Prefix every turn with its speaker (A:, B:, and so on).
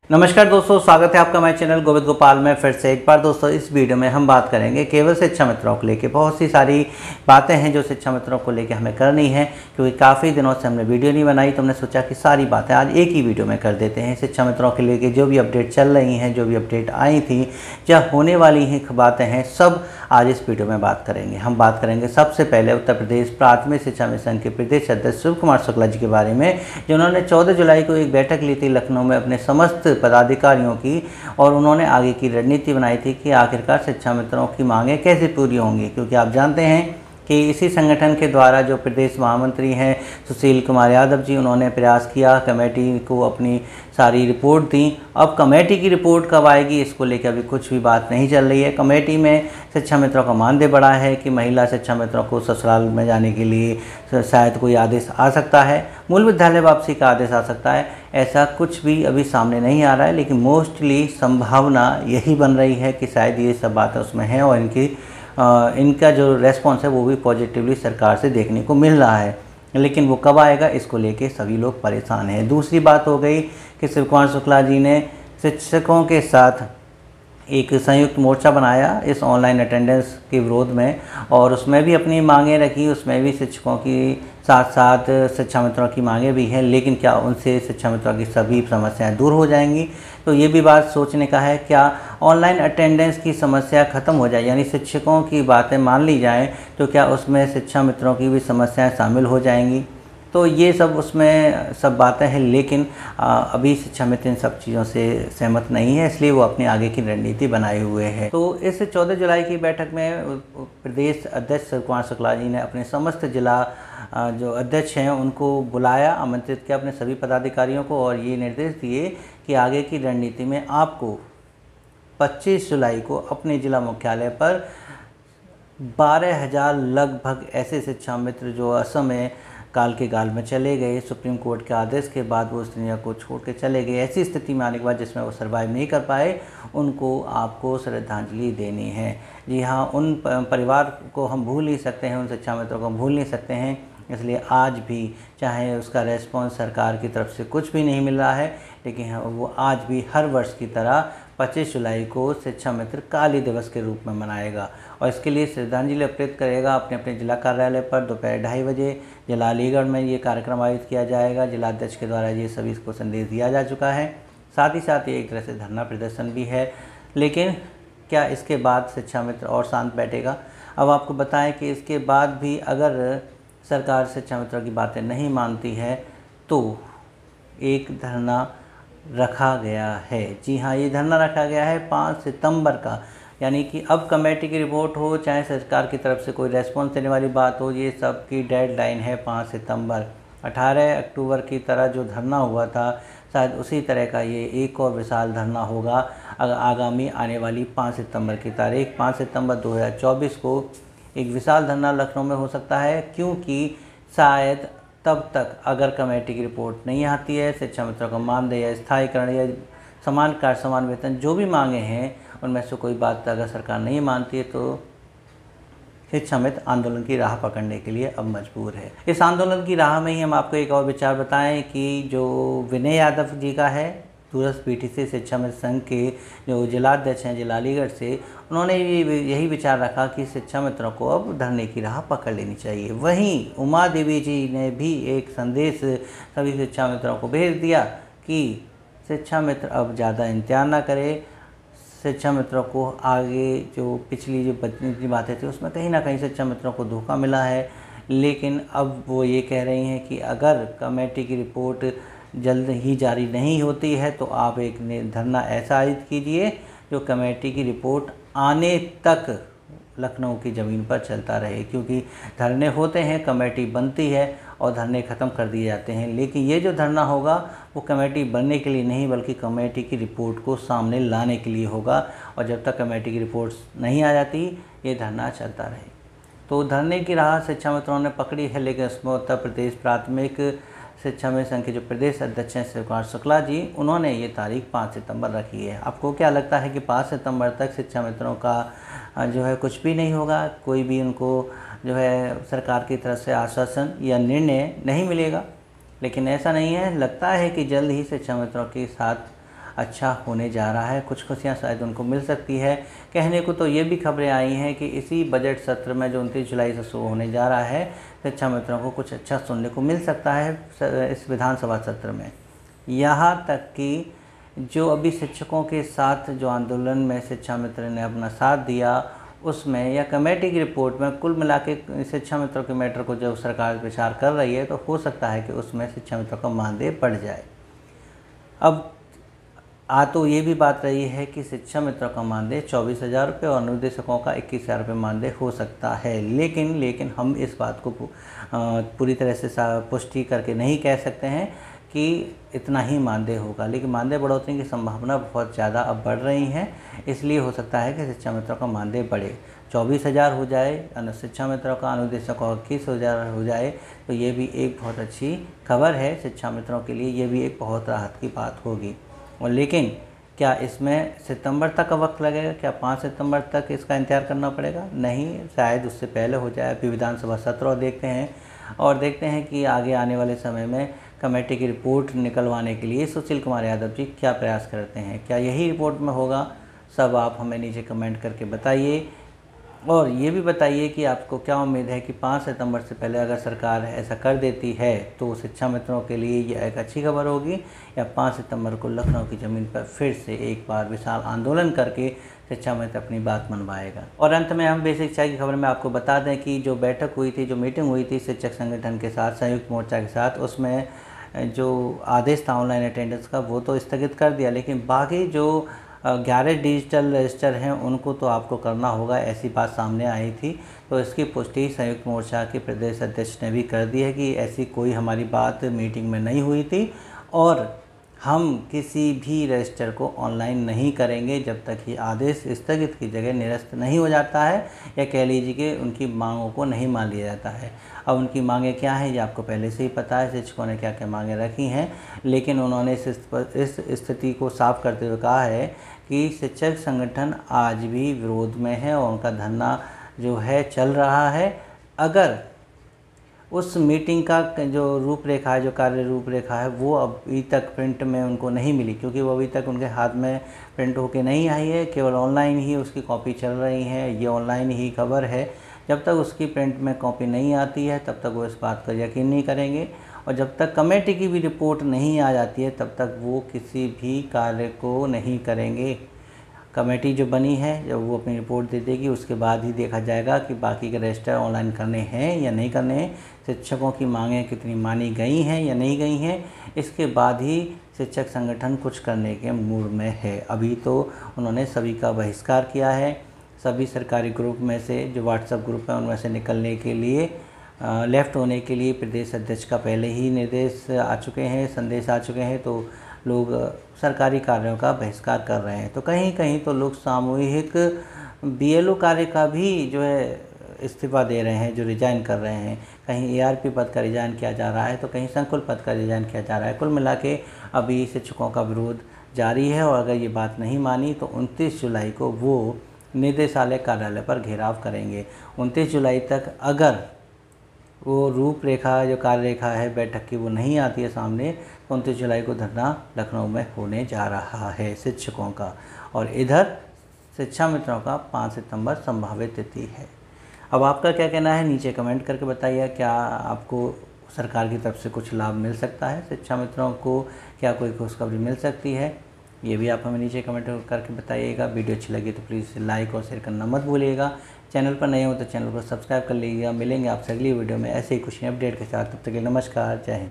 A: नमस्कार दोस्तों, स्वागत है आपका मेरे चैनल गोविंद गोपाल में फिर से एक बार। दोस्तों इस वीडियो में हम बात करेंगे केवल शिक्षा मित्रों को लेके। बहुत सी सारी बातें हैं जो शिक्षा मित्रों को लेके हमें करनी है, क्योंकि काफ़ी दिनों से हमने वीडियो नहीं बनाई, तो हमने सोचा कि सारी बातें आज एक ही वीडियो में कर देते हैं। शिक्षा मित्रों के लेके जो भी अपडेट चल रही हैं, जो भी अपडेट आई थी या होने वाली हैं बातें हैं, सब आज इस वीडियो में बात करेंगे। हम बात करेंगे सबसे पहले उत्तर प्रदेश प्राथमिक शिक्षा मिशन के प्रदेश अध्यक्ष शिव कुमार शुक्ला जी के बारे में, जिन्होंने 14 जुलाई को एक बैठक ली थी लखनऊ में अपने समस्त पदाधिकारियों की, और उन्होंने आगे की रणनीति बनाई थी कि आखिरकार शिक्षा मित्रों की मांगें कैसे पूरी होंगी। क्योंकि आप जानते हैं कि इसी संगठन के द्वारा जो प्रदेश महामंत्री हैं सुशील कुमार यादव जी, उन्होंने प्रयास किया, कमेटी को अपनी सारी रिपोर्ट दी। अब कमेटी की रिपोर्ट कब आएगी इसको लेकर अभी कुछ भी बात नहीं चल रही है। कमेटी में शिक्षा मित्रों का मानदेय बढ़ा है कि महिला शिक्षा मित्रों को ससुराल में जाने के लिए शायद कोई आदेश आ सकता है, मूल विद्यालय वापसी का आदेश आ सकता है। ऐसा कुछ भी अभी सामने नहीं आ रहा है, लेकिन मोस्टली संभावना यही बन रही है कि शायद ये सब बातें उसमें हैं, और इनका जो रेस्पॉन्स है वो भी पॉजिटिवली सरकार से देखने को मिल रहा है। लेकिन वो कब आएगा इसको लेके सभी लोग परेशान हैं। दूसरी बात हो गई कि शिव कुमार शुक्ला जी ने शिक्षकों के साथ एक संयुक्त मोर्चा बनाया इस ऑनलाइन अटेंडेंस के विरोध में, और उसमें भी अपनी मांगें रखी। उसमें भी शिक्षकों की साथ साथ शिक्षा मित्रों की मांगें भी हैं, लेकिन क्या उनसे शिक्षा मित्रों की सभी समस्याएं दूर हो जाएंगी? तो ये भी बात सोचने का है। क्या ऑनलाइन अटेंडेंस की समस्या ख़त्म हो जाए, यानी शिक्षकों की बातें मान ली जाएं, तो क्या उसमें शिक्षा मित्रों की भी समस्याएं शामिल हो जाएंगी? तो ये सब उसमें सब बातें हैं, लेकिन अभी शिक्षा मित्र इन सब चीज़ों से सहमत नहीं है, इसलिए वो अपनी आगे की रणनीति बनाए हुए हैं। तो इस 14 जुलाई की बैठक में प्रदेश अध्यक्ष शिव कुमार शुक्ला जी ने अपने समस्त जिला जो अध्यक्ष हैं उनको बुलाया, आमंत्रित किया अपने सभी पदाधिकारियों को, और ये निर्देश दिए कि आगे की रणनीति में आपको 25 जुलाई को अपने जिला मुख्यालय पर 12,000 लगभग ऐसे शिक्षा मित्र जो असमय काल के गाल में चले गए, सुप्रीम कोर्ट के आदेश के बाद वो उस दुनिया को छोड़ के चले गए, ऐसी स्थिति में आने के बाद जिसमें वो सर्वाइव नहीं कर पाए, उनको आपको श्रद्धांजलि देनी है। जी हाँ, उन परिवार को हम भूल नहीं सकते हैं, उन शिक्षा मित्रों को हम भूल नहीं सकते हैं। इसलिए आज भी चाहे उसका रेस्पॉन्स सरकार की तरफ से कुछ भी नहीं मिल रहा है, लेकिन वो आज भी हर वर्ष की तरह 25 जुलाई को शिक्षा मित्र काली दिवस के रूप में मनाएगा, और इसके लिए श्रद्धांजलि अर्पित करेगा अपने अपने जिला कार्यालय पर दोपहर 2:30 बजे। जिला अलीगढ़ में ये कार्यक्रम आयोजित किया जाएगा। जिला अध्यक्ष के द्वारा ये सभी को संदेश दिया जा चुका है। साथ ही साथ ये एक तरह से धरना प्रदर्शन भी है। लेकिन क्या इसके बाद शिक्षा मित्र और शांत बैठेगा? अब आपको बताएं कि इसके बाद भी अगर सरकार शिक्षा मित्रों की बातें नहीं मानती है तो एक धरना रखा गया है। जी हाँ, ये धरना रखा गया है 5 सितंबर का, यानी कि अब कमेटी की रिपोर्ट हो, चाहे सरकार की तरफ से कोई रेस्पॉन्स देने वाली बात हो, ये सब की डेडलाइन है 5 सितंबर। 18 अक्टूबर की तरह जो धरना हुआ था, शायद उसी तरह का ये एक और विशाल धरना होगा आगामी आने वाली 5 सितंबर की तारीख। 5 सितंबर 2024 को एक विशाल धरना लखनऊ में हो सकता है, क्योंकि शायद तब तक अगर कमेटी की रिपोर्ट नहीं आती है, शिक्षा मित्रों का मानदेय या स्थायीकरण या समान कार्य समान वेतन जो भी मांगे हैं उनमें से कोई बात अगर सरकार नहीं मानती है, तो शिक्षा मित्र आंदोलन की राह पकड़ने के लिए अब मजबूर है। इस आंदोलन की राह में ही हम आपको एक और विचार बताएं कि जो विनय यादव जी का है, दूरस्थ पीटीसी शिक्षा मित्र संघ के जो जिलाध्यक्ष हैं जिला अलीगढ़ से, उन्होंने यही विचार रखा कि शिक्षा मित्रों को अब धरने की राह पकड़ लेनी चाहिए। वहीं उमा देवी जी ने भी एक संदेश सभी शिक्षा मित्रों को भेज दिया कि शिक्षा मित्र अब ज़्यादा इंतजार ना करें। शिक्षा मित्रों को आगे जो पिछली जो बदनीति बातें थी उसमें कहीं ना कहीं शिक्षा मित्रों को धोखा मिला है, लेकिन अब वो ये कह रही हैं कि अगर कमेटी की रिपोर्ट जल्द ही जारी नहीं होती है तो आप एक धरना ऐसा आयोजित कीजिए जो कमेटी की रिपोर्ट आने तक लखनऊ की ज़मीन पर चलता रहे। क्योंकि धरने होते हैं, कमेटी बनती है और धरने ख़त्म कर दिए जाते हैं, लेकिन ये जो धरना होगा वो कमेटी बनने के लिए नहीं बल्कि कमेटी की रिपोर्ट को सामने लाने के लिए होगा, और जब तक कमेटी की रिपोर्ट नहीं आ जाती ये धरना चलता रहे। तो धरने की राह शिक्षा मित्रों ने पकड़ी है, लेकिन उसमें उत्तर प्रदेश प्राथमिक शिक्षा मित्र संघ के जो प्रदेश अध्यक्ष हैं शिव कुमार शुक्ला जी, उन्होंने ये तारीख 5 सितंबर रखी है। आपको क्या लगता है कि 5 सितंबर तक शिक्षा मित्रों का जो है कुछ भी नहीं होगा, कोई भी उनको जो है सरकार की तरफ से आश्वासन या निर्णय नहीं मिलेगा? लेकिन ऐसा नहीं है, लगता है कि जल्द ही शिक्षा मित्रों के साथ अच्छा होने जा रहा है, कुछ खुशियाँ शायद उनको मिल सकती है। कहने को तो ये भी खबरें आई हैं कि इसी बजट सत्र में जो 29 जुलाई से शुरू होने जा रहा है, शिक्षा मित्रों को कुछ अच्छा सुनने को मिल सकता है इस विधानसभा सत्र में। यहाँ तक कि जो अभी शिक्षकों के साथ जो आंदोलन में शिक्षा मित्र ने अपना साथ दिया, उसमें या कमेटी की रिपोर्ट में कुल मिला के शिक्षा मित्रों के मैटर को जब सरकार विचार कर रही है, तो हो सकता है कि उसमें शिक्षा मित्रों का मानदेय बढ़ जाए। अब तो ये भी बात रही है कि शिक्षा मित्रों का मानदेय 24,000 रुपये और अनुदेशकों का 21,000 रुपये मानदेय हो सकता है। लेकिन हम इस बात को पूरी तरह से पुष्टि करके नहीं कह सकते हैं कि इतना ही मानदेय होगा, लेकिन मानदेय बढ़ोतरी की संभावना बहुत ज़्यादा अब बढ़ रही है। इसलिए हो सकता है कि शिक्षा मित्रों का मानदेय बढ़े, 24,000 हो जाए, शिक्षा मित्रों का अनुदेशकों का 21,000 हो जाए, तो ये भी एक बहुत अच्छी खबर है शिक्षा मित्रों के लिए। ये भी एक बहुत राहत की बात होगी। और लेकिन क्या इसमें सितंबर तक का वक्त लगेगा? क्या 5 सितंबर तक इसका इंतज़ार करना पड़ेगा? नहीं, शायद उससे पहले हो जाए। अभी विधानसभा सत्र और देखते हैं कि आगे आने वाले समय में कमेटी की रिपोर्ट निकलवाने के लिए सुशील कुमार यादव जी क्या प्रयास करते हैं। क्या यही रिपोर्ट में होगा? सब आप हमें नीचे कमेंट करके बताइए। और ये भी बताइए कि आपको क्या उम्मीद है कि 5 सितंबर से पहले अगर सरकार ऐसा कर देती है तो शिक्षा मित्रों के लिए ये एक अच्छी खबर होगी, या 5 सितंबर को लखनऊ की ज़मीन पर फिर से एक बार विशाल आंदोलन करके शिक्षा मित्र अपनी बात मनवाएगा। और अंत में हम बेसिक शिक्षा की खबर में आपको बता दें कि जो बैठक हुई थी, जो मीटिंग हुई थी शिक्षक संगठन के साथ, संयुक्त मोर्चा के साथ, उसमें जो आदेश था ऑनलाइन अटेंडेंस का वो तो स्थगित कर दिया, लेकिन बाकी जो 11 डिजिटल रजिस्टर हैं उनको तो आपको करना होगा, ऐसी बात सामने आई थी। तो इसकी पुष्टि संयुक्त मोर्चा के प्रदेश अध्यक्ष ने भी कर दी है कि ऐसी कोई हमारी बात मीटिंग में नहीं हुई थी और हम किसी भी रजिस्टर को ऑनलाइन नहीं करेंगे जब तक ये आदेश स्थगित की जगह निरस्त नहीं हो जाता है, या कह लीजिए कि उनकी मांगों को नहीं मान लिया जाता है। अब उनकी मांगें क्या हैं ये आपको पहले से ही पता है, शिक्षकों ने क्या क्या मांगें रखी हैं, लेकिन उन्होंने इस स्थिति को साफ करते हुए कहा है कि शिक्षक संगठन आज भी विरोध में है और उनका धरना जो है चल रहा है। अगर उस मीटिंग का जो रूपरेखा है, जो कार्य रूपरेखा है, वो अभी तक प्रिंट में उनको नहीं मिली, क्योंकि वो अभी तक उनके हाथ में प्रिंट होके नहीं आई है, केवल ऑनलाइन ही उसकी कॉपी चल रही है। ये ऑनलाइन ही खबर है। जब तक उसकी प्रिंट में कॉपी नहीं आती है तब तक वो इस बात पर यकीन नहीं करेंगे, और जब तक कमेटी की भी रिपोर्ट नहीं आ जाती है तब तक वो किसी भी कार्य को नहीं करेंगे। कमेटी जो बनी है जब वो अपनी रिपोर्ट दे देगी उसके बाद ही देखा जाएगा कि बाकी के रजिस्टर ऑनलाइन करने हैं या नहीं करने हैं, शिक्षकों की मांगें कितनी मानी गई हैं या नहीं गई हैं, इसके बाद ही शिक्षक संगठन कुछ करने के मूड में है। अभी तो उन्होंने सभी का बहिष्कार किया है, सभी सरकारी ग्रुप में से, जो व्हाट्सएप ग्रुप है उनमें से निकलने के लिए, लेफ़्ट होने के लिए प्रदेश अध्यक्ष का पहले ही निर्देश आ चुके हैं, संदेश आ चुके हैं। तो लोग सरकारी कार्यों का बहिष्कार कर रहे हैं। तो कहीं कहीं तो लोग सामूहिक बीएलओ कार्य का भी जो है इस्तीफ़ा दे रहे हैं, जो रिज़ाइन कर रहे हैं। कहीं एआरपी पद का रिज़ाइन किया जा रहा है तो कहीं संकुल पद का रिज़ाइन किया जा रहा है। कुल मिला के अभी शिक्षकों का विरोध जारी है, और अगर ये बात नहीं मानी तो 29 जुलाई को वो निदेशालय कार्यालय पर घेराव करेंगे। 29 जुलाई तक अगर वो रूपरेखा, जो कार्यरेखा है बैठक की, वो नहीं आती है सामने, 29 जुलाई को धरना लखनऊ में होने जा रहा है शिक्षकों का। और इधर शिक्षा मित्रों का 5 सितंबर संभावित तिथि है। अब आपका क्या कहना है नीचे कमेंट करके बताइए। क्या आपको सरकार की तरफ से कुछ लाभ मिल सकता है? शिक्षा मित्रों को क्या कोई खुशखबरी मिल सकती है? ये भी आप हमें नीचे कमेंट करके बताइएगा। वीडियो अच्छी लगी तो प्लीज़ लाइक और शेयर करना मत भूलिएगा। चैनल पर नए हो तो चैनल को सब्सक्राइब कर लीजिएगा। मिलेंगे आपसे अगली वीडियो में ऐसे ही कुछ अपडेट के साथ। तब तक के लिए नमस्कार, जय हिंद।